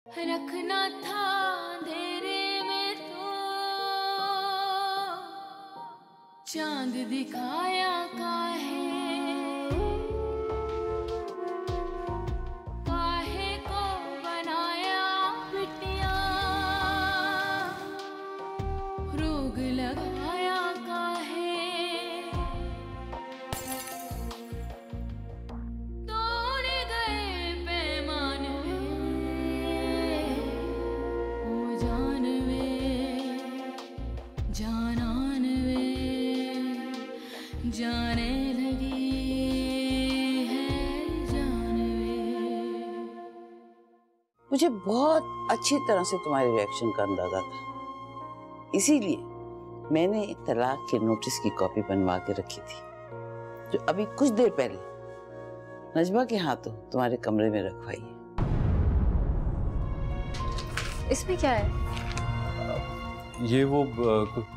रखना था अंधेरे में तो चांद दिखाया काहे काहे को बनाया बिटिया रोग लगाया काहे तोड़ गए पैमान ओ जानवे जानान वे जाने लगी है जानवे। मुझे बहुत अच्छी तरह से तुम्हारे रिएक्शन का अंदाजा था, इसीलिए मैंने तलाक के नोटिस की कॉपी बनवा के रखी थी, जो अभी कुछ देर पहले नजमा के हाथों तुम्हारे कमरे में रखवाई है। इसमें क्या है? ये वो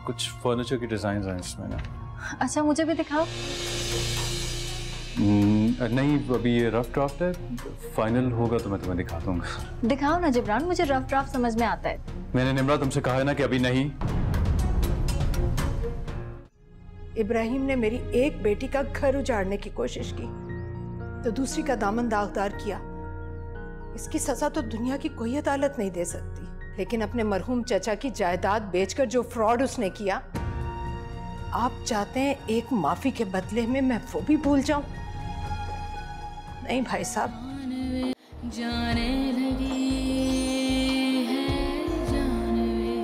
कुछ फर्नीचर की डिजाइन हैं इसमें ना। अच्छा मुझे भी दिखाओ। नहीं, अभी ये रफ ड्राफ्ट है, फाइनल होगा तो मैं तुम्हें दिखा दूंगा। दिखाओ ना जिब्रान, मुझे रफ ड्राफ्ट समझ में आता है। मैंने निम्रा तुमसे कहा है ना कि अभी नहीं। इब्राहिम ने मेरी एक बेटी का घर उजाड़ने की कोशिश की तो दूसरी का दामन दागदार किया। इसकी सजा तो दुनिया की कोई अदालत नहीं दे सकती, लेकिन अपने मरहूम चचा की जायदाद बेचकर जो फ्रॉड उसने किया, आप चाहते हैं एक माफी के बदले में मैं वो भी भूल जाऊं? नहीं भाई साहब। जाने लगी है जानवे।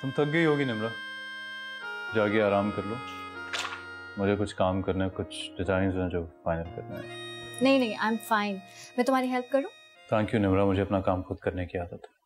तुम थक गई होगी निम्रा, जाके आराम कर लो। मुझे कुछ काम करना है, कुछ डिजाइन हैं जो फाइनल करना है। नहीं नहीं, आई एम फाइन। मैं तुम्हारी हेल्प करूं? थैंक यू निम्रा, मुझे अपना काम खुद करने की आदत है।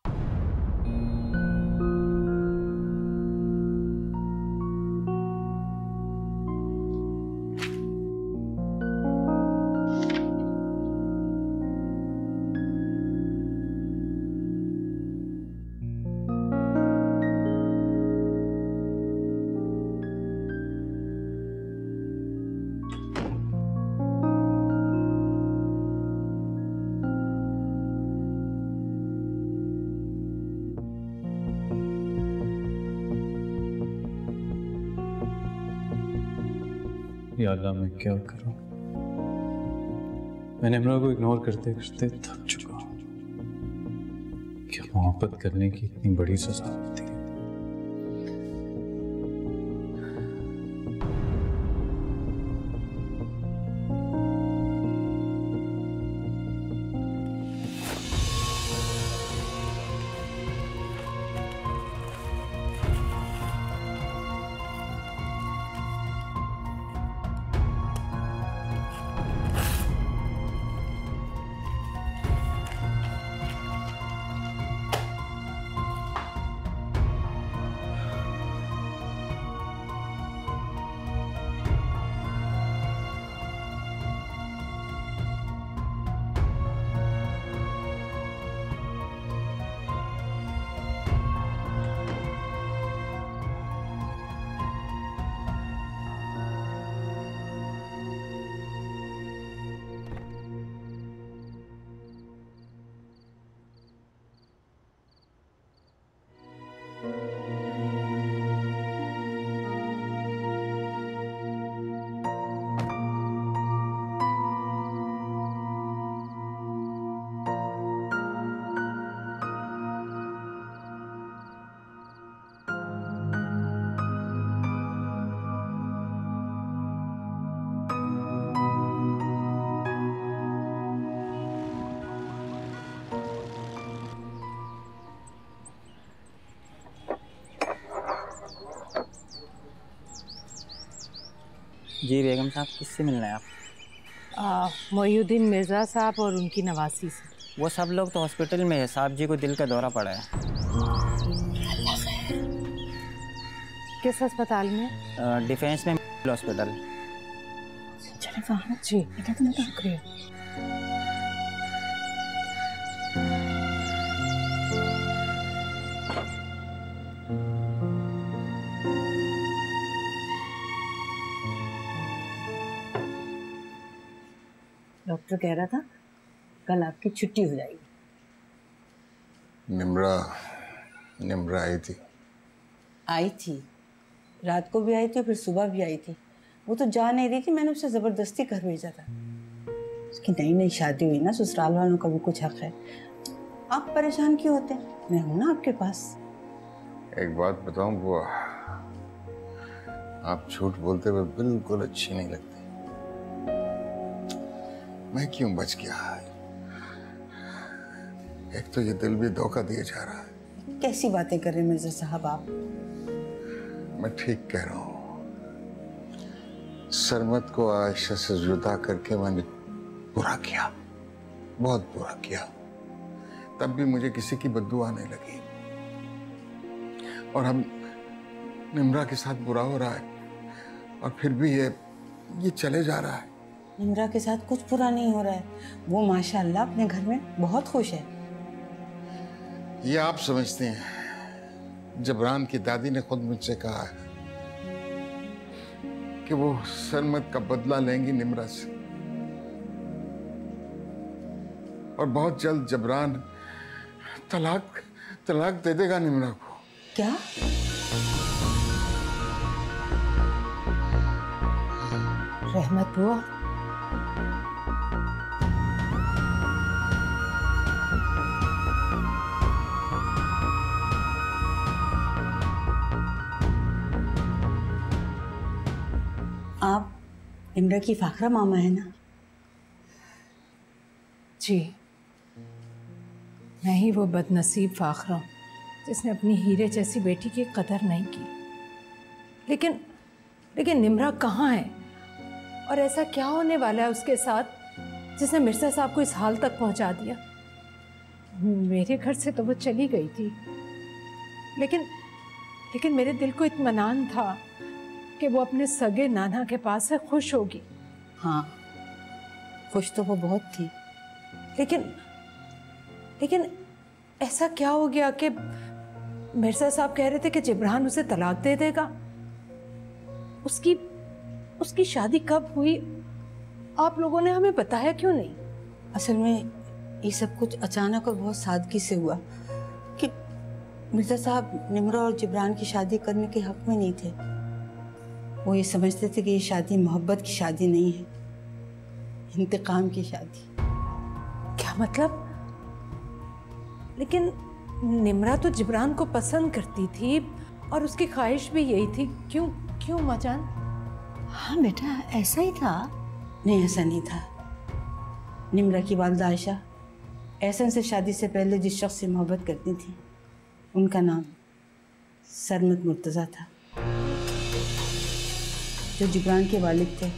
या अल्लाह, मैं क्या करूं? मैं निम्रा को इग्नोर करते करते थक चुका हूं। क्या मोहब्बत करने की इतनी बड़ी सजा होती है? जी बेगम साहब, किससे मिलना है आप? मोयुद्दीन मिर्जा साहब और उनकी नवासी से। वो सब लोग तो हॉस्पिटल में है, साहब जी को दिल का दौरा पड़ा है। किस अस्पताल में? डिफेंस में हॉस्पिटल। चले वहाँ जी। शुक्रिया। डॉक्टर कह रहा था कल आपकी छुट्टी हो जाएगी। निम्रा आई थी, रात को भी आई थी, फिर सुबह भी आई थी। वो तो जा नहीं रही थी, मैंने उसे जबरदस्ती घर भेजा था। उसकी नई नई शादी हुई ना, ससुराल वालों का भी कुछ हक है। आप परेशान क्यों होते हैं? मैं हूं ना आपके पास। एक बात बताऊं बुआ, आप झूठ बोलते हुए बिल्कुल अच्छी नहीं लगती। मैं क्यों बच गया? एक तो ये दिल भी धोखा दिया जा रहा है। कैसी बातें कर रहे हैं मिर्जा साहब आप? मैं ठीक कह रहा हूँ। सरमत को आयशा से जुदा करके मैंने बुरा किया, बहुत बुरा किया। तब भी मुझे किसी की बद्दुआ नहीं लगी, और हम निम्रा के साथ बुरा हो रहा है, और फिर भी ये चले जा रहा है। निम्रा के साथ कुछ बुरा नहीं हो रहा है। वो माशाअल्लाह अपने घर में बहुत खुश है। ये आप समझते हैं। जबरान की दादी ने खुद मुझसे कहा है कि वो सरमत का बदला लेंगी निम्रा से, और बहुत जल्द जबरान तलाक दे देगा निम्रा को। क्या? रहमत बुआ, आप निम्रा की फाखरा मामा है ना? जी, मैं ही वो बदनसीब फाखरा हूं जिसने अपनी हीरे जैसी बेटी की कदर नहीं की। लेकिन निम्रा कहाँ है, और ऐसा क्या होने वाला है उसके साथ जिसने मिर्जा साहब को इस हाल तक पहुंचा दिया? मेरे घर से तो वो चली गई थी, लेकिन मेरे दिल को इत्मीनान था कि वो अपने सगे नाना के पास से खुश होगी। हाँ, खुश तो वो बहुत थी। लेकिन ऐसा क्या हो गया कि मिर्जा साहब कह रहे थे कि जिब्रान उसे तलाक दे देगा? उसकी शादी कब हुई? आप लोगों ने हमें बताया क्यों नहीं? असल में ये सब कुछ अचानक और बहुत सादगी से हुआ कि मिर्जा साहब निम्रा और जिब्रान की शादी करने के हक में नहीं थे। वो ये समझते थे कि ये शादी मोहब्बत की शादी नहीं है, इंतकाम की शादी। क्या मतलब? लेकिन निम्रा तो जिब्रान को पसंद करती थी और उसकी ख्वाहिश भी यही थी। क्यों माजान? हाँ बेटा, ऐसा ही था। नहीं, ऐसा नहीं था। निम्रा की वालिदा आयशा एहसन से शादी से पहले जिस शख्स से मोहब्बत करती थी, उनका नाम सरमत मुर्तज़ा था, जो जिब्रान के वालिद थे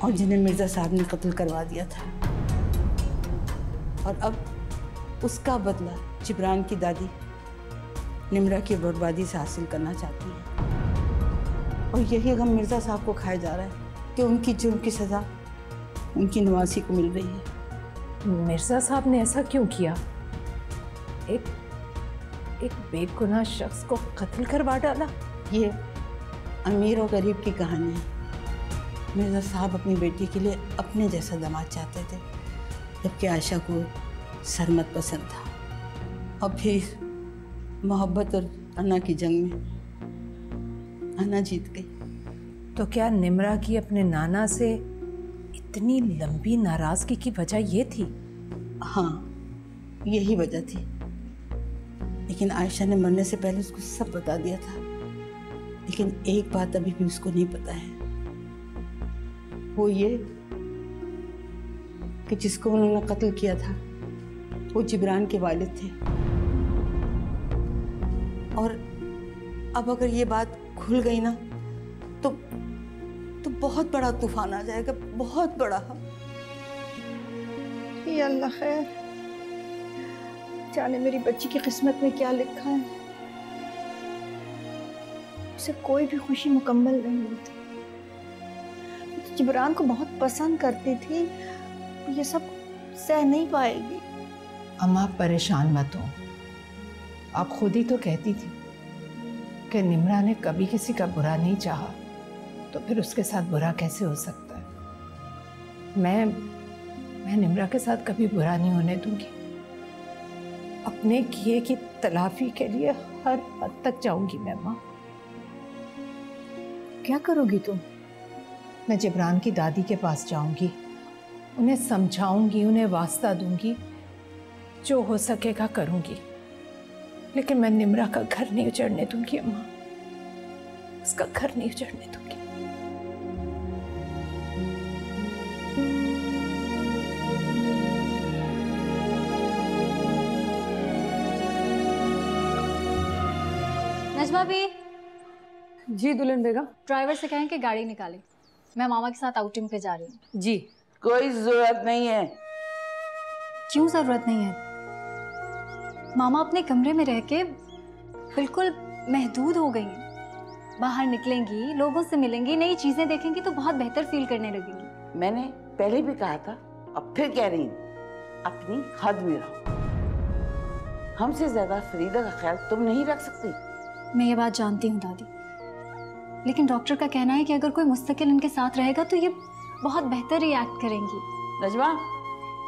और जिन्हें मिर्ज़ा साहब ने कत्ल करवा दिया था। और अब उसका बदला जिब्रान की दादी निम्रा की बर्बादी से हासिल करना चाहती है। और यही गम मिर्ज़ा साहब को खाया जा रहा है कि उनकी जुर्म की सज़ा उनकी नवासी को मिल रही है। मिर्ज़ा साहब ने ऐसा क्यों किया? एक बेगुनाह शख्स को कत्ल करवा डाला। ये अमीर और गरीब की कहानी है। मिर्ज़ा साहब अपनी बेटी के लिए अपने जैसा दामाद चाहते थे, जबकि आयशा को सरमत पसंद था। और फिर मोहब्बत और अन्ना की जंग में अन्ना जीत गई। तो क्या निम्रा की अपने नाना से इतनी लंबी नाराजगी की वजह ये थी? हाँ, यही वजह थी। लेकिन आयशा ने मरने से पहले उसको सब बता दिया था। लेकिन एक बात अभी भी उसको नहीं पता है, वो ये कि जिसको उन्होंने कत्ल किया था वो जिब्रान के वालिद थे। और अब अगर ये बात खुल गई ना तो बहुत बड़ा तूफान आ जाएगा, बहुत बड़ा। ये अल्लाह खैर, जाने मेरी बच्ची की किस्मत में क्या लिखा है। उसे कोई भी खुशी मुकम्मल नहीं होती। तो जिब्रान को बहुत पसंद करती थी, ये सब सह नहीं पाएगी। अम्मा आप परेशान मत हो। आप खुद ही तो कहती थी कि निम्रा ने कभी किसी का बुरा नहीं चाहा, तो फिर उसके साथ बुरा कैसे हो सकता है? मैं निम्रा के साथ कभी बुरा नहीं होने दूंगी। अपने किए की तलाफी के लिए हर हद तक जाऊंगी मैं माँ। क्या करोगी तुम? मैं जिब्रान की दादी के पास जाऊंगी, उन्हें समझाऊंगी, उन्हें वास्ता दूंगी, जो हो सकेगा करूंगी, लेकिन मैं निम्रा का घर नहीं उजड़ने दूंगी अम्मा, उसका घर नहीं उजड़ने दूंगी। नजमा भी जी दुल्हन बेगम। ड्राइवर से कहें कि गाड़ी निकाले, मैं मामा के साथ आउटिंग पे जा रही हूँ। जी कोई जरूरत नहीं है। क्यों जरूरत नहीं है? मामा अपने कमरे में रह के बिल्कुल महदूद हो गई हैं। बाहर निकलेंगी, लोगों से मिलेंगी, नई चीजें देखेंगी तो बहुत बेहतर फील करने लगेंगी। मैंने पहले भी कहा था, अब फिर कह रही हूँ, अपनी हद में रहो। हमसे ज्यादा फरीदा का ख्याल तुम नहीं रख सकती। मैं ये बात जानती हूँ दादी, लेकिन डॉक्टर का कहना है कि अगर कोई मुस्तकिल इनके साथ रहेगा तो ये बहुत बेहतर रिएक्ट करेंगी। नजमा,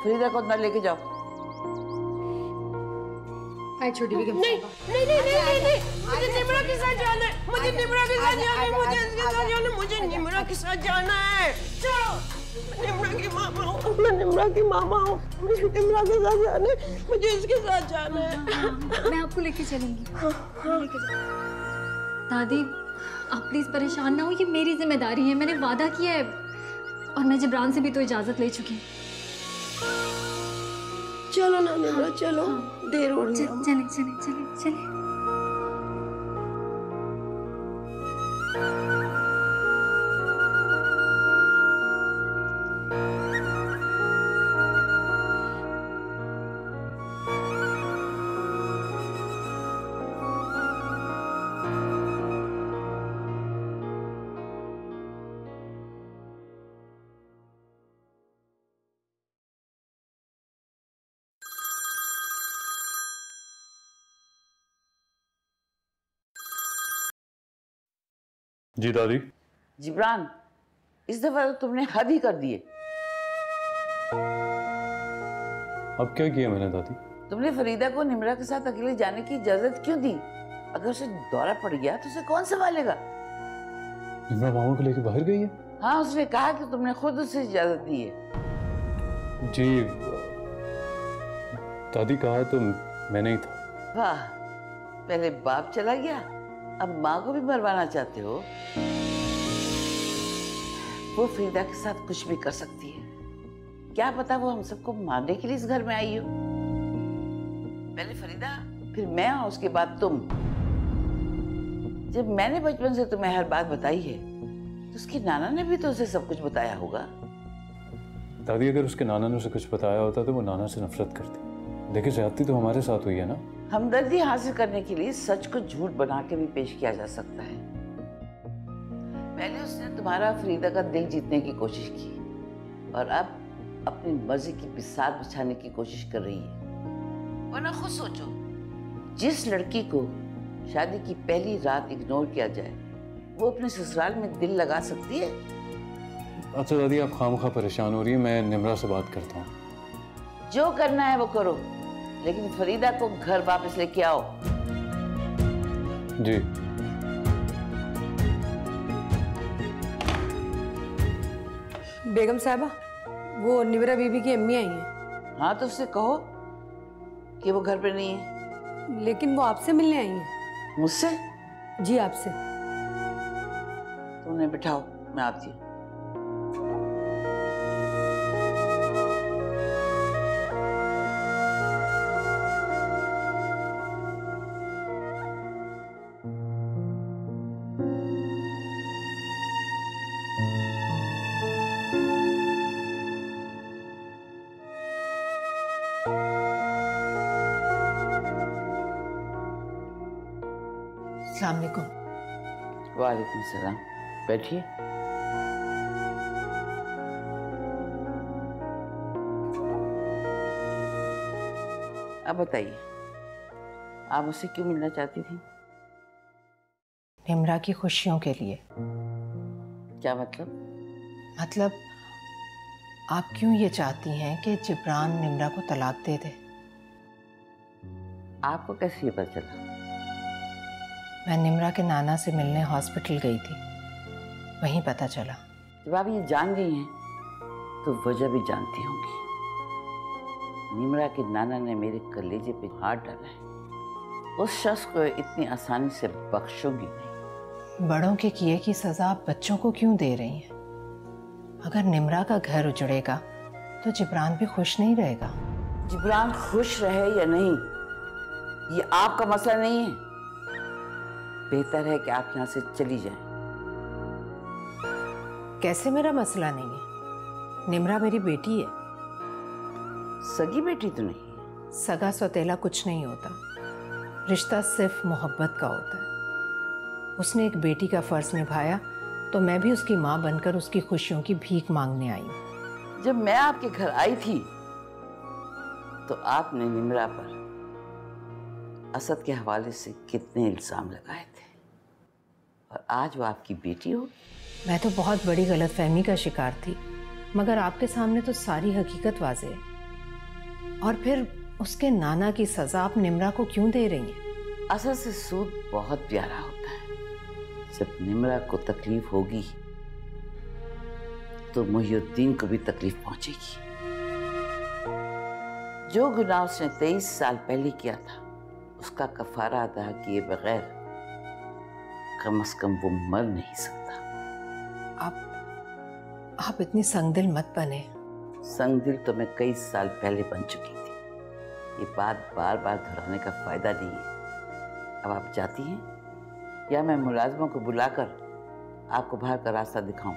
फरीदा को अंदर लेके जाओ। आई छोटी बेगम। नहीं, मुझे निम्रा के साथ जाना है, मुझे निम्रा के साथ जाना है, मुझे इसके साथ जाना है, मुझे निम्रा के साथ जाना है। चलो, निम्रा की मामा हूँ, मैं निम्रा की मामा हूँ, मुझे निम्रा के साथ जाना है, मुझे इसके साथ जाना है। मैं आपको लेके चलूंगी। दादी आप प्लीज परेशान ना हो, ये मेरी जिम्मेदारी है, मैंने वादा किया है और मैं जिब्रान से भी तो इजाजत ले चुकी हूँ। चलो ना निम्रा, चलो, देर हो रही है। चले चले चले चले। जी दादी। जिब्रान, इस दफा तो तुमने हद ही कर दिए। अब क्या किया मैंने दादी? तुमने फरीदा को निम्रा के साथ अकेले जाने की इजाजत क्यों दी? अगर उसे दौरा पड़ गया तो उसे कौन संभालेगा? निम्रा मामा को लेके बाहर गई है? हाँ, उसने कहा कि तुमने खुद उसे इजाजत दी है। जी दादी, कहा तो मैंने ही था। वाह, पहले बाप चला गया, अब माँ को भी मरवाना चाहते हो? वो फरीदा के साथ कुछ भी कर सकती है, क्या पता वो हम सबको मारने के लिए इस घर में आई हो। पहले फरीदा, फिर मैं और उसके बाद तुम। जब मैंने बचपन से तुम्हें हर बात बताई है तो उसकी नाना ने भी तो उसे सब कुछ बताया होगा। दादी, अगर उसके नाना ने उसे कुछ बताया होता तो वो नाना से नफरत करती। देखिए, ज्यादती तो हमारे साथ हुई है ना। हमदर्दी हासिल करने के लिए सच को झूठ बना के भी पेश किया जा सकता है। पहले उसने तुम्हारा फरीदा का दिल जीतने की कोशिश की और अब अपनी मर्जी की बिसात बिछाने की कोशिश कर रही है। वरना खुद सोचो, जिस लड़की को शादी की पहली रात इग्नोर किया जाए वो अपने ससुराल में दिल लगा सकती है? अच्छा दादी, आप खामखा परेशान हो रही है, मैं निम्रा से बात करता हूँ। जो करना है वो करो, लेकिन फरीदा को घर वापस लेके आओ। जी। बेगम साहबा, वो निवरा बीबी की अम्मी आई हैं। हाँ, तो उससे कहो कि वो घर पे नहीं है। लेकिन वो आपसे मिलने आई हैं। मुझसे? जी आपसे। तो उन्हें बिठाओ, मैं आती हूँ। अस्सलाम वालेकुम। वालेकुम सलाम। बैठिए। अब बताइए, आप उससे क्यों मिलना चाहती थी? निम्रा की खुशियों के लिए। क्या मतलब? मतलब आप क्यों ये चाहती हैं कि जिब्रान निम्रा को तलाक दे दे? आपको कैसे ये पता चला? मैं निम्रा के नाना से मिलने हॉस्पिटल गई थी, वहीं पता चला। जब आप ये जान गई हैं तो वजह भी जानती होंगी। निम्रा के नाना ने मेरे कलेजे पे हाथ डाला है। उस शख्स को इतनी आसानी से बख्शूंगी नहीं। बड़ों के किए की सजा आप बच्चों को क्यों दे रही हैं? अगर निम्रा का घर उजड़ेगा तो जिब्रान भी खुश नहीं रहेगा। जिब्रान खुश रहे या नहीं, ये आपका मसला नहीं है। बेहतर है कि आप यहाँ से चली जाएं। कैसे मेरा मसला नहीं है? निम्रा मेरी बेटी है। सगी बेटी तो नहीं है। सगा सौतेला कुछ नहीं होता, रिश्ता सिर्फ मोहब्बत का होता है। उसने एक बेटी का फर्ज निभाया तो मैं भी उसकी माँ बनकर उसकी खुशियों की भीख मांगने आई। जब मैं आपके घर आई थी तो आपने निम्रा पर असद के हवाले से कितने इल्जाम लगाए थे, और आज वो आपकी बेटी हो। मैं तो बहुत बड़ी गलतफहमी का शिकार थी, मगर आपके सामने तो सारी हकीकत वाज़ेह है। और फिर उसके नाना की सजा आप निम्रा को क्यों दे रही हैं? असल से सूद बहुत प्यारा होता है। जब निम्रा को तकलीफ होगी तो मुहिउद्दीन को भी तकलीफ पहुंचेगी। जो गुनाह उसने 23 साल पहले किया था उसका कफारा अदा किए बगैर कम से कम वो मर नहीं सकता। आप इतनी संगदिल मत बने। संगदिल तो मैं कई साल पहले बन चुकी थी। ये बात बार बार दोहराने का फायदा नहीं है। अब आप जाती हैं या मैं मुलाजिमों को बुलाकर आपको बाहर का रास्ता दिखाऊं?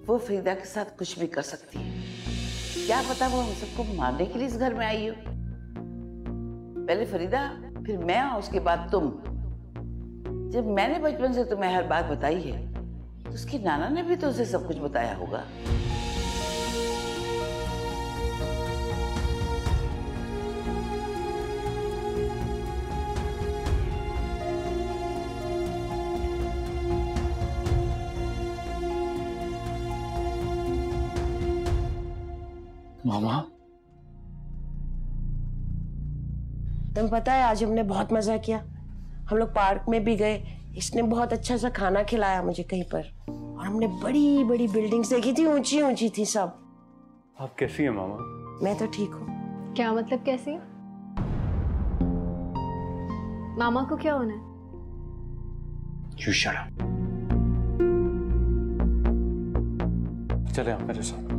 वो फरीदा के साथ कुछ भी कर सकती है। क्या पता वो हम सबको मारने के लिए इस घर में आई हो। पहले फरीदा, फिर मैं और उसके बाद तुम। जब मैंने बचपन से तुम्हें हर बात बताई है तो उसके नाना ने भी तो उसे सब कुछ बताया होगा। मामा, तुम्हें पता है आज हमने बहुत मजा किया। हम लोग पार्क में भी गए, इसने बहुत अच्छा सा खाना खिलाया मुझे कहीं पर, और हमने बड़ी बड़ी बिल्डिंग्स देखी थी, ऊंची ऊंची थी सब। आप कैसी हैं मामा? मैं तो ठीक हूँ। क्या मतलब कैसी? मामा को क्या होना है? You shut up. चले आप मेरे साथ।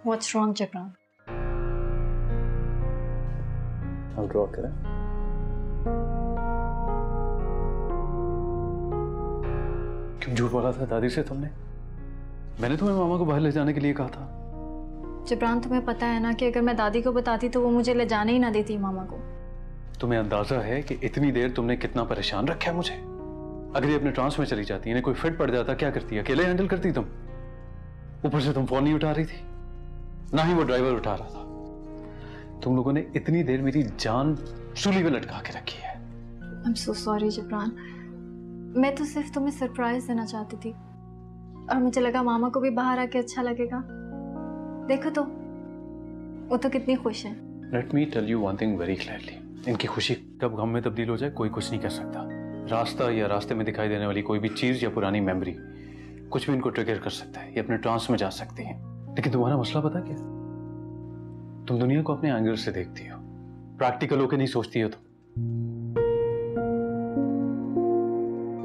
What's wrong, Jibran? I'll draw करें। क्यों झूठ बोला था दादी से तुमने? मैंने तुम्हें मामा को बाहर ले जाने के लिए कहा था। जिब्रान, तुम्हें पता है ना कि अगर मैं दादी को बताती तो वो मुझे ले जाने ही ना देती मामा को। तुम्हें अंदाजा है कि इतनी देर तुमने कितना परेशान रखा है मुझे? अगर ये अपने ट्रांस में चली जाती, इन्हें कोई फिट पड़ जाता, क्या करती? अकेले हैंडल करती तुम? ऊपर से तुम फोन नहीं उठा रही थी, ना ही वो ड्राइवर उठा रहा था। तुम लोगों ने इतनी देर मेरी जान सूली पे लटका के रखी है। I'm so sorry जिब्रान, मैं तो सिर्फ तुम्हें सरप्राइज देना चाहती थी और मुझे लगा मामा को भी बाहर आके अच्छा लगेगा। देखो तो, वो तो कितनी खुश है। Let me tell you one thing very clearly. इनकी खुशी कब गम में तब्दील हो जाए कोई कुछ नहीं कर सकता। रास्ता या रास्ते में दिखाई देने वाली कोई भी चीज या पुरानी मेमोरी कुछ भी इनको ट्रिगर कर सकता है, ये अपने ट्रांस में जा सकती हैं। लेकिन तुम्हारा मसला पता क्या? तुम दुनिया को अपने एंगल से देखती हो, प्रैक्टिकल होकर नहीं सोचती हो। तुम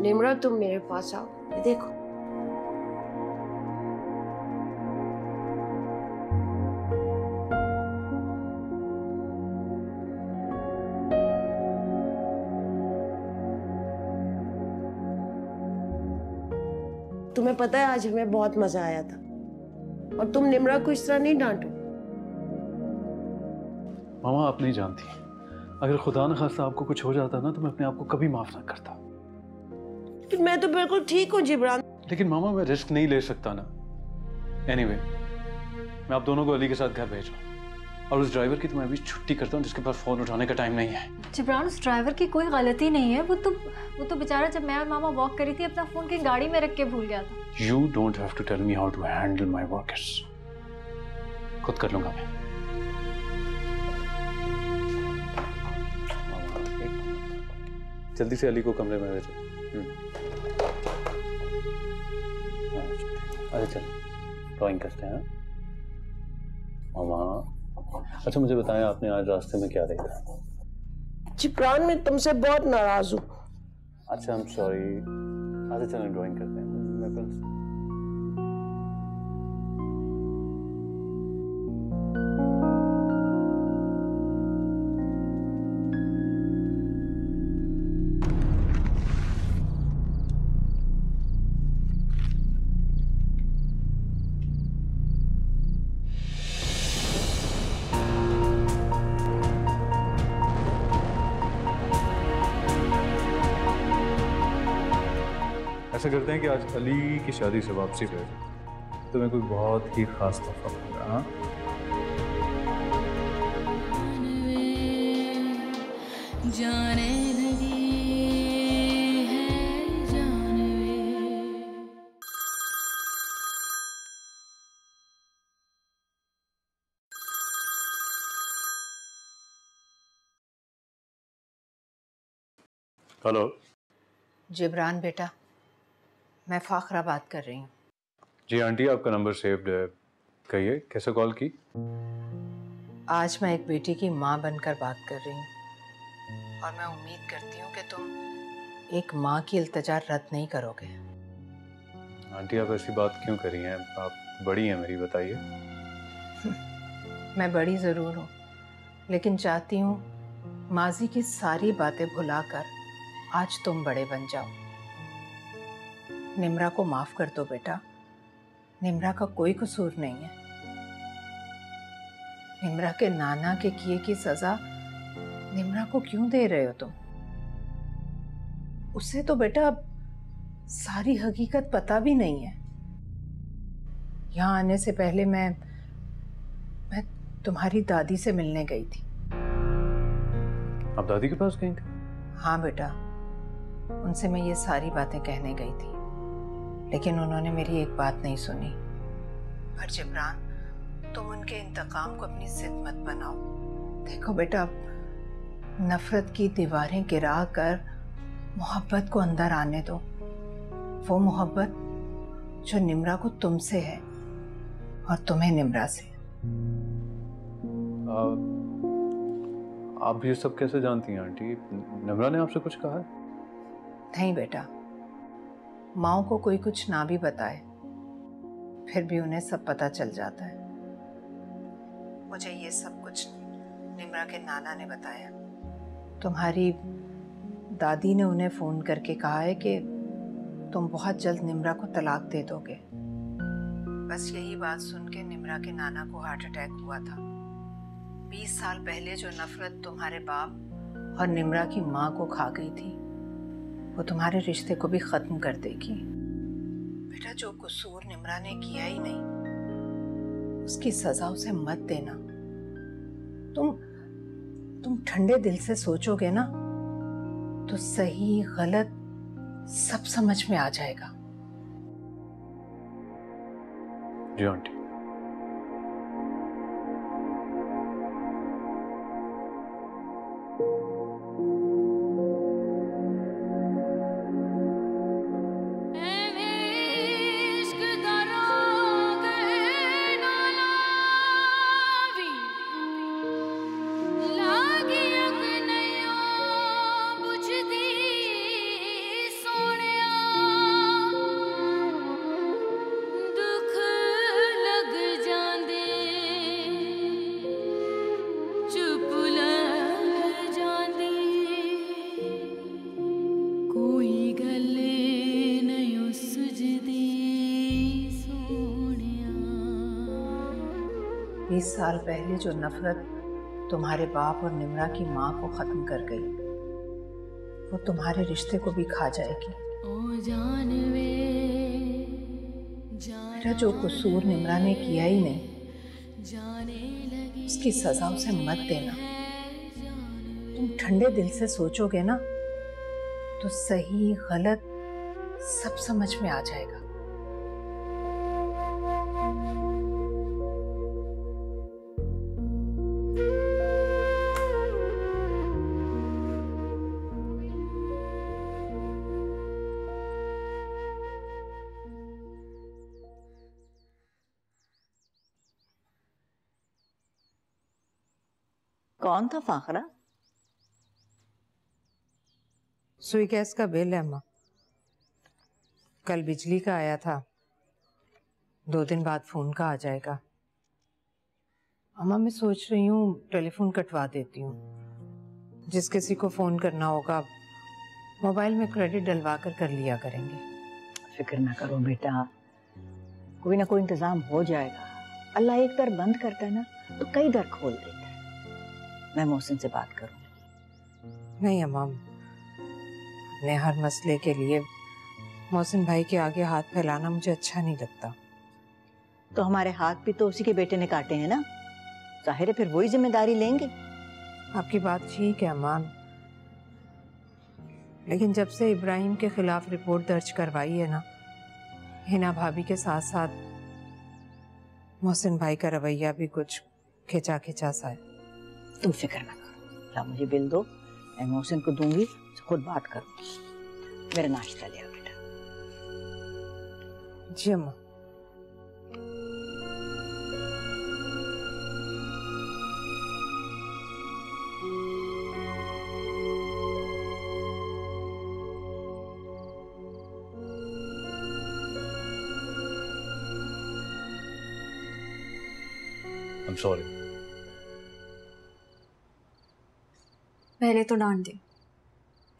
निम्रा, तुम मेरे पास आओ, ये देखो। तुम्हें पता है आज हमें बहुत मजा आया था, और तुम निम्रा को इस तरह नहीं डांटो। मामा, आप नहीं जानती, अगर खुदा न खास्ता आपको कुछ हो जाता ना तो मैं अपने आप को कभी माफ ना करता। लेकिन मैं तो बिल्कुल ठीक हूँ जिब्रान। लेकिन मामा, मैं रिस्क नहीं ले सकता ना। एनीवे, मैं आप दोनों को अली के साथ घर भेज रहा हूँ, और उस ड्राइवर की तो मैं अभी छुट्टी करता हूँ जिसके पास फोन उठाने का टाइम नहीं है। जिब्रान, उस ड्राइवर की कोई गलती नहीं है। वो तो बेचारा जब मैं और मामा वॉक करी थी अपना फोन की गाड़ी में रख के भूल गया था। You don't have to tell me how to handle my workers. खुद कर लूंगा मैं। जल्दी से अली को कमरे में भेजो। अरे चल, ड्राइंग करते हैं। मामा, अच्छा मुझे बताएं, आपने आज रास्ते में क्या देखा? जिब्रान, मैं तुमसे बहुत नाराज हूँ। अच्छा, I'm sorry। अच्छा चलें ड्राइंग करते हैं। मैं कल ऐसा करते हैं कि आज अली की शादी से वापसी पे तुम्हें कोई बहुत ही खास तोहफा मिलेगा। हाँ, जाने लगी है जानवे। हेलो जिब्रान बेटा, मैं फाखरा बात कर रही हूँ। जी आंटी, आपका नंबर सेव्ड है। कहिए, कैसे कॉल की? आज मैं एक बेटी की माँ बनकर बात कर रही हूँ, और मैं उम्मीद करती हूँ कि तुम एक माँ की इल्तिजा रद्द नहीं करोगे। आंटी, आप ऐसी बात क्यों करी हैं? आप बड़ी हैं मेरी, बताइए। मैं बड़ी ज़रूर हूँ, लेकिन चाहती हूँ माजी की सारी बातें भुलाकर आज तुम बड़े बन जाओ। निम्रा को माफ कर दो बेटा, निम्रा का कोई कसूर नहीं है। निम्रा के नाना के किए की सजा निम्रा को क्यों दे रहे हो तुम? उसे तो बेटा सारी हकीकत पता भी नहीं है। यहाँ आने से पहले मैं तुम्हारी दादी से मिलने गई थी। आप दादी के पास गई थी? हाँ बेटा, उनसे मैं ये सारी बातें कहने गई थी, लेकिन उन्होंने मेरी एक बात नहीं सुनी। पर जिब्रान, तुम उनके इंतकाम को अपनी जिद मत बनाओ। देखो बेटा, नफरत की दीवारें गिरा कर मोहब्बत को अंदर आने दो। वो मोहब्बत जो निम्रा को तुमसे है और तुम्हें निम्रा से। आप ये सब कैसे जानती हैं आंटी? निम्रा ने आपसे कुछ कहा है? नहीं बेटा, माँ को कोई कुछ ना भी बताए फिर भी उन्हें सब पता चल जाता है। मुझे ये सब कुछ निम्रा के नाना ने बताया। तुम्हारी दादी ने उन्हें फोन करके कहा है कि तुम बहुत जल्द निम्रा को तलाक दे दोगे। बस यही बात सुन के निम्रा के नाना को हार्ट अटैक हुआ था। 20 साल पहले जो नफरत तुम्हारे बाप और निम्रा की माँ को खा गई थी, वो तुम्हारे रिश्ते को भी खत्म कर देगी। बेटा, जो कसूर निम्रा ने किया ही नहीं, उसकी सजा उसे मत देना। तुम ठंडे दिल से सोचोगे ना तो सही गलत सब समझ में आ जाएगा। जी आंटी। बीस साल पहले जो नफरत तुम्हारे बाप और निम्रा की माँ को खत्म कर गई, वो तुम्हारे रिश्ते को भी खा जाएगी। बेटा, जो कसूर निम्रा ने किया ही नहीं, उसकी सजा उसे मत देना। तुम ठंडे दिल से सोचोगे ना तो सही गलत सब समझ में आ जाएगा। कौन था फाखरा? सुई गैस का बिल है अम्मा। कल बिजली का आया था, 2 दिन बाद फोन का आ जाएगा। अम्मा, मैं सोच रही हूँ टेलीफोन कटवा देती हूँ। जिस किसी को फोन करना होगा मोबाइल में क्रेडिट डलवा कर लिया करेंगे। फिक्र ना करो बेटा, कोई ना कोई इंतजाम हो जाएगा। अल्लाह एक दर बंद करता है ना तो कई दर खोल देता है। मैं मोहसिन से बात करूँ। नहीं अम्मा, अपने हर मसले के लिए मोहसिन भाई के आगे हाथ फैलाना मुझे अच्छा नहीं लगता। तो हमारे हाथ भी तो उसी के बेटे ने काटे हैं ना, जाहिर है फिर वही जिम्मेदारी लेंगे। आपकी बात ठीक है अम्मा, लेकिन जब से इब्राहिम के खिलाफ रिपोर्ट दर्ज करवाई है ना, हिना भाभी के साथ साथ मोहसिन भाई का रवैया भी कुछ खिंचा खिंचा सा है। तुम फिक्र ना करो, ला मुझे बिल दो, मैं मोहसिन को दूंगी, खुद बात करूंगी। मेरा नाश्ता ले आओ बेटा। जी अम्मा। I'm sorry. पहले तो डांट दे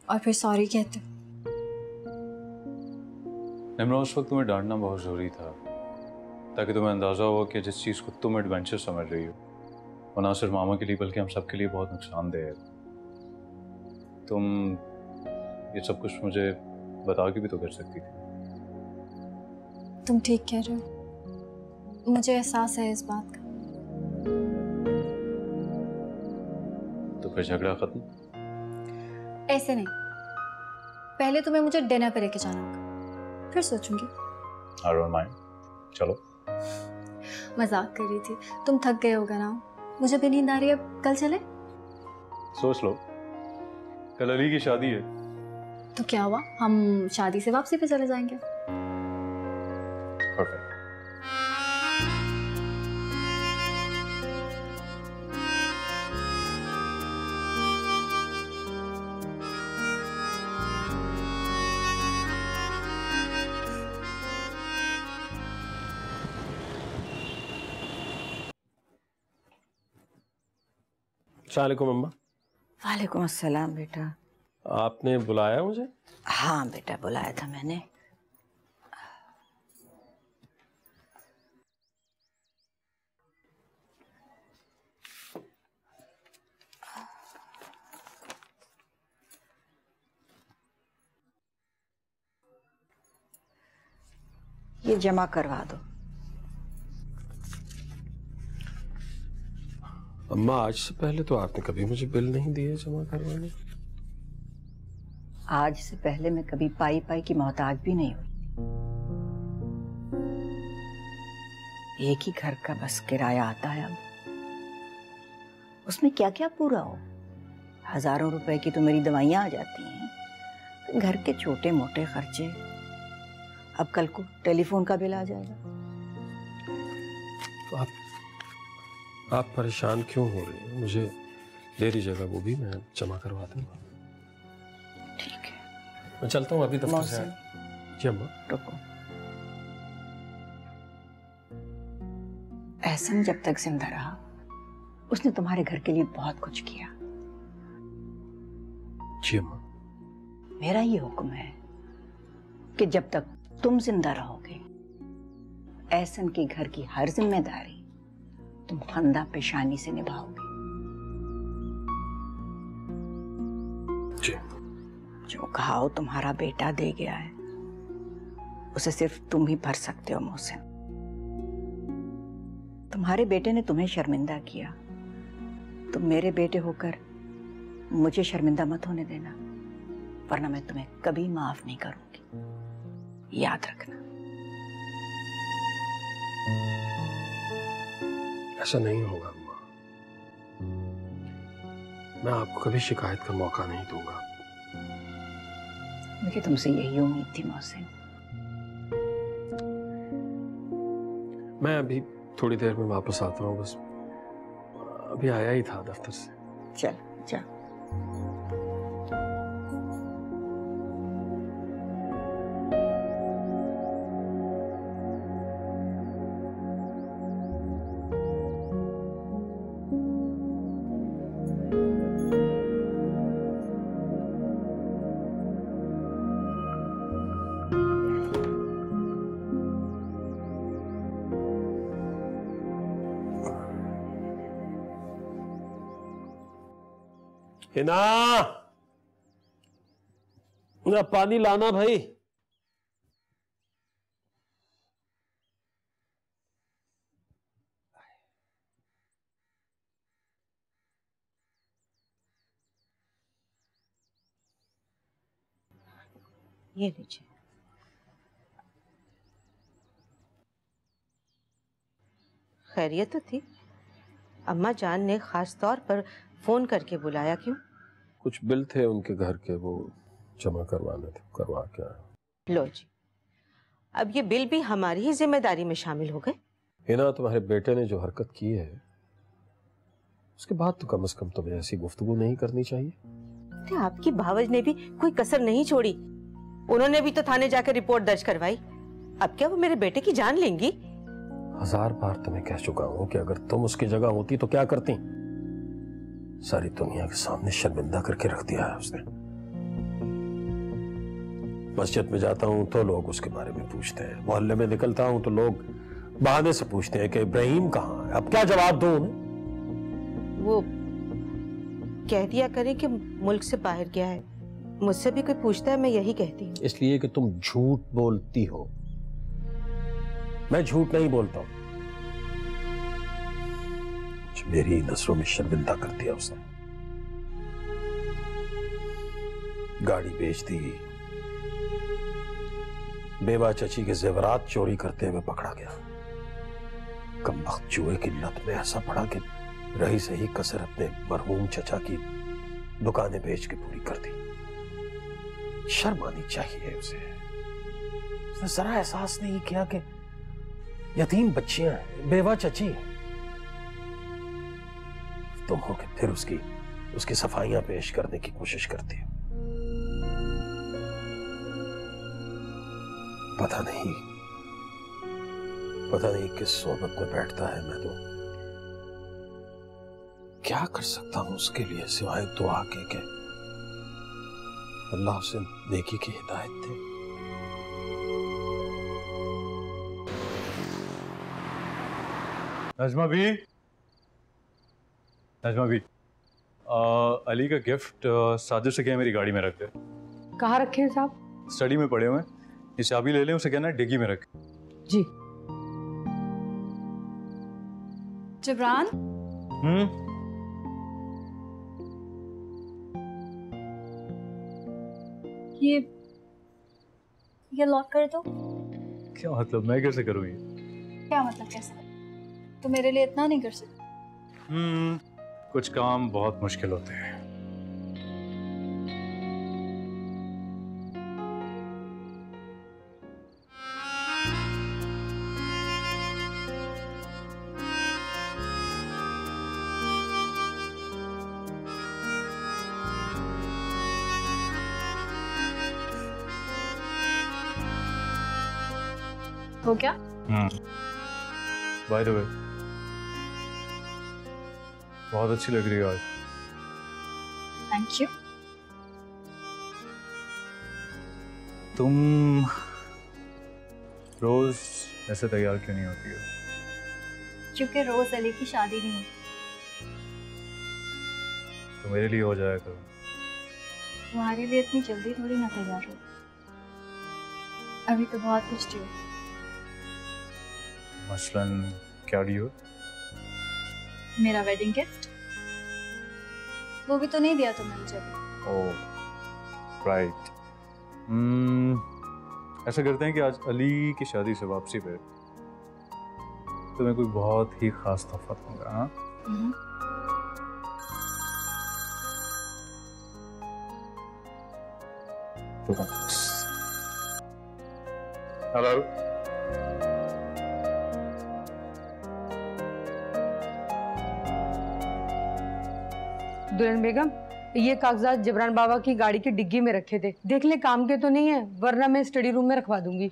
और फिर सॉरी कहते। निम्रा, उस वक्त तुम्हें डांटना बहुत ज़रूरी था ताकि तुम्हें अंदाज़ा हो कि जिस चीज़ को तुम एडवेंचर समझ रही हो वो ना सिर्फ मामा के लिए बल्कि हम सब के लिए बहुत नुकसानदेह है। तुम ये सब कुछ मुझे बता के भी तो कर सकती थी। तुम ठीक कह रहे हो, मुझे एहसास है इस बात का। तो फिर झगड़ा खत्म? ऐसे नहीं, पहले तुम्हें मुझे डिनर पे लेके जाना होगा, फिर सोचूंगी। I don't mind. चलो। मजाक कर रही थी, तुम थक गए होगा ना, मुझे भी नींद आ रही है, कल चले? सोच लो, कल अली की शादी है। तो क्या हुआ, हम शादी से वापसी पे चले जाएंगे। Perfect. अस्सलामुअलैकुम अम्मा। वालेकुम अस्सलाम बेटा। आपने बुलाया मुझे? हाँ बेटा, बुलाया था मैंने। ये जमा करवा दो। अम्मा, आज से पहले तो आपने कभी मुझे बिल नहीं दिए जमा करवाने। आज से पहले मैं कभी पाई पाई की मोहताज भी नहीं हुई। एक ही घर का बस किराया आता है अब, उसमें क्या क्या पूरा हो। हजारों रुपए की तो मेरी दवाइयां आ जाती हैं, घर के छोटे मोटे खर्चे। अब कल को टेलीफोन का बिल आ जाएगा। तो आप परेशान क्यों हो रही हैं? मुझे दे दीजिएगा, वो भी मैं जमा करवा दूंगा। ठीक है, मैं चलता हूँ अभी दफ्तर से। जी अम्मा। रुको, एहसन जब तक जिंदा रहा उसने तुम्हारे घर के लिए बहुत कुछ किया। जी अम्मा। मेरा ये हुक्म है कि जब तक तुम जिंदा रहोगे एहसन के घर की हर जिम्मेदारी तुम खंदा पेशानी से निभाओगे। जी। जो घाव तुम्हारा बेटा दे गया है उसे सिर्फ तुम ही भर सकते हो मोहसिन। तुम्हारे बेटे ने तुम्हें शर्मिंदा किया, तुम मेरे बेटे होकर मुझे शर्मिंदा मत होने देना, वरना मैं तुम्हें कभी माफ नहीं करूंगी, याद रखना। ऐसा नहीं होगा अम्मा, मैं आपको कभी शिकायत का मौका नहीं दूंगा। मुझे तुमसे यही उम्मीद थी मोहसिन। मैं अभी थोड़ी देर में वापस आता हूँ, बस अभी आया ही था दफ्तर से। चल जा। हिना, ना पानी लाना भाई। ये लीजिए। खैरियत तो थी? अम्मा जान ने खास तौर पर फोन करके बुलाया क्यों? कुछ बिल थे उनके घर के, वो जमा करवाने थे, करवा के आया। लो जी, अब ये बिल भी हमारी ही जिम्मेदारी में शामिल हो गए। हिना, तुम्हारे बेटे ने जो हरकत की है उसके बाद तो कम से कम तुम्हें ऐसी गुफ्तगू नहीं करनी चाहिए। अरे आपकी भावज ने भी कोई कसर नहीं छोड़ी, उन्होंने भी तो थाने जाकर रिपोर्ट दर्ज करवाई। अब क्या वो मेरे बेटे की जान लेंगी? 1000 बार तुम्हें कह चुका हूं कि अगर तुम उसकी जगह होती तो क्या करती। सारी दुनिया के सामने शर्मिंदा करके रख दिया है उसने। मस्जिद में जाता हूं तो लोग उसके बारे में पूछते हैं, मोहल्ले में निकलता हूं तो लोग बहाने से पूछते हैं कि इब्राहिम कहाँ है। अब क्या जवाब दूं उन्हें? वो कह दिया करें कि मुल्क से बाहर गया है। मुझसे भी कोई पूछता है मैं यही कहती हूँ। इसलिए कि तुम झूठ बोलती हो। मैं झूठ नहीं बोलता हूं। मेरी नजरों में शर्मिंदा कर दिया उसने। गाड़ी बेच दी, बेवा चची के जेवरात चोरी करते हुए पकड़ा गया। कमबख्त जुए की लत में ऐसा पड़ा कि रही सही कसर अपने मरहूम चचा की दुकानें बेच के पूरी कर दी। शर्म आनी चाहिए उसे। उसने जरा एहसास नहीं किया कि यतीम बच्चियां हैं, बेवा चची है। तुम हो कि फिर उसकी सफाइयां पेश करने की कोशिश करती हो। पता नहीं किस सोबत में बैठता है। मैं तो क्या कर सकता हूं उसके लिए सिवाय दुआ के अल्लाह उसे नेकी की हिदायत दे। नजमा भी, अली का गिफ्ट साजिद से क्या मेरी गाड़ी में रख दे। कहाँ रखे हैं साहब? स्टडी में पड़े हुए हैं। ये चाबी ले लें, उसे कहना है डिग्गी में रख। जी। जिब्रान, ये लॉक कर दो। क्या मतलब? मैं कैसे करूँ ये? क्या मतलब कैसे? तो मेरे लिए इतना नहीं कर सकते? कुछ काम बहुत मुश्किल होते हैं। हो क्या? बाय द वे, बहुत अच्छी लग रही है आज। Thank you. तुम रोज ऐसे तैयार क्यों नहीं होती हो? क्योंकि रोज अली की शादी नहीं होती। तो मेरे लिए हो जाया करो। तुम्हारे लिए इतनी जल्दी थोड़ी ना तैयार हो, अभी तो बहुत कुछ ड्यू। मसलन क्या ड्यू? मेरा वेडिंग गिफ्ट, वो भी तो नहीं दिया तुमने मुझे। Oh right. ऐसा करते हैं कि आज अली की शादी से वापसी पे तुम्हें कोई बहुत ही खास तोहफा दूंगा। हाँ, हेलो। दुल्हन बेगम, ये कागजात जिब्रान बाबा की गाड़ी की डिग्गी में रखे थे, देख ले काम के तो नहीं है, वरना मैं स्टडी रूम में रखवा दूंगी।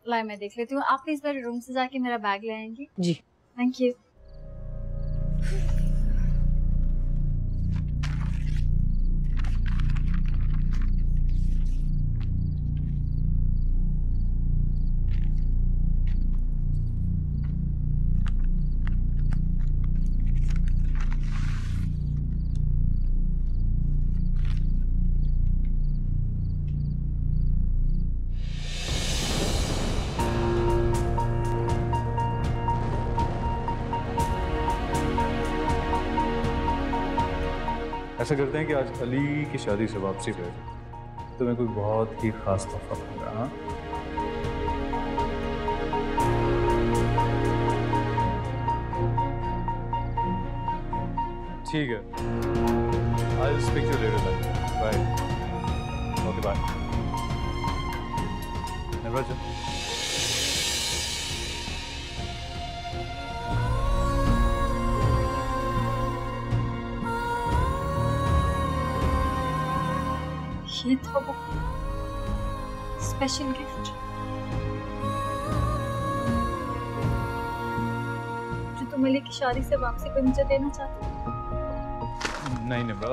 लाए मैं देख लेती हूँ। आप प्लीज मेरे रूम से जाके मेरा बैग ले आएंगी? जी। Thank you. ऐसा करते हैं कि आज अली की शादी से वापसी पे तुम्हें कोई बहुत ही खास तोहफा दूंगा। हाँ, ठीक है। I'll speak to you later then. Bye. Okay, bye. Never. ये था वो स्पेशल गिफ्ट जो तुम अली की शादी से वापसी पे मुझे देना चाहते हो। नहीं निम्रा,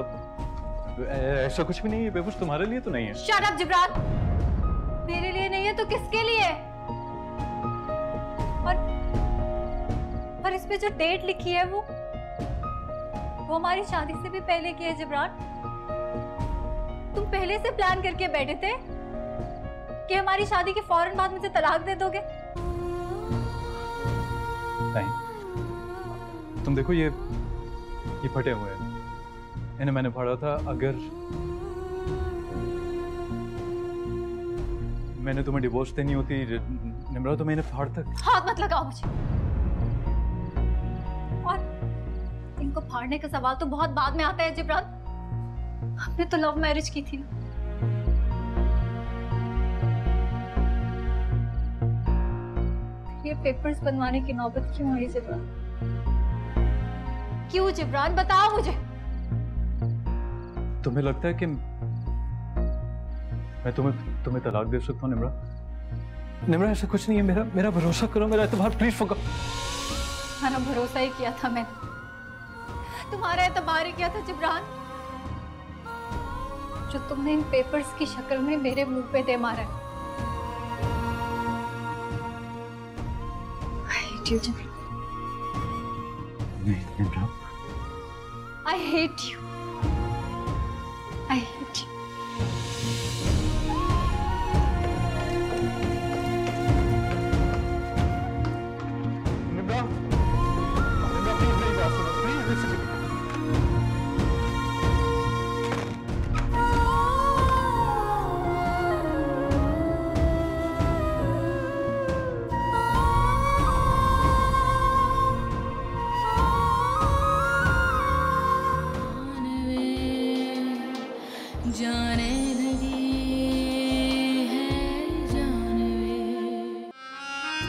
ऐसा कुछ भी नहीं है। बेबूस तुम्हारे लिए तो नहीं है। शट अप जिब्रान, मेरे लिए नहीं है तो किसके लिए? और इस पे जो डेट लिखी है वो हमारी शादी से भी पहले की है। जिब्रान, तुम पहले से प्लान करके बैठे थे कि हमारी शादी के फौरन बाद मुझे तलाक दे दोगे। नहीं, तुम देखो ये फटे हुए हैं, इन्हें मैंने पढ़ा था। अगर मैंने तुम्हें डिवोर्स देनी होती निम्रा तो मैंने फाड़ तक। हाथ मत लगाओ मुझे। और इनको फाड़ने का सवाल तो बहुत बाद में आता है जिब्रान। हमने तो लव मैरिज की थी ना। ये पेपर्स बनवाने की नौबत क्यों आई जिब्रान? क्यों जिब्रान, बताओ मुझे। तुम्हें लगता है कि मैं तुम्हें तलाक दे सकता हूँ निम्रा? निम्रा ऐसा कुछ नहीं है। मेरा भरोसा करो, मेरा एतबार प्लीज फको। तुम्हारा भरोसा ही किया था मैंने, तुम्हारा एतबार ही किया था जिब्रान, जो तुमने इन पेपर्स की शक्ल में मेरे मुंह पे दे मारा है। I hate you, Jibran. नहीं Nimra, I hate you. I hate you.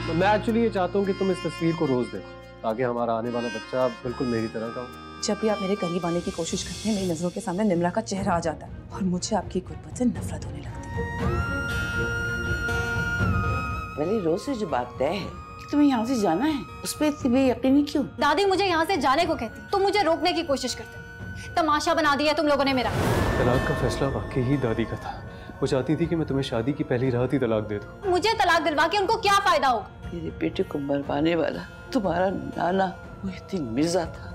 तो मैं एक्चुअली ये चाहता हूँ कि तुम इस तस्वीर को रोज देखो ताकि हमारा आने वाला बच्चा बिल्कुल मेरी तरह का हो। जब भी आप मेरे करीब आने की कोशिश करते हैं मेरी नजरों के सामने निमरा का चेहरा आ जाता है और मुझे आपकी गुर्बत से नफरत होने लगती है। पहले रोज से जो बात तय है कि तुम्हें यहाँ से जाना है, उस पर इतनी बेयकीनी क्यों? दादी मुझे यहाँ से जाने को कहती, तुम मुझे रोकने की कोशिश करते। तमाशा बना दिया तुम लोगों ने मेरा। तलाक का फैसला वाकई ही दादी का था। वो चाहती थी कि मैं तुम्हें शादी की पहली रात ही तलाक दे दूं। मुझे तलाक दिलवा के उनको क्या फायदा होगा? मेरे बेटे को मरवाने वाला तुम्हारा नाना मुहिद्दीन मिर्जा था।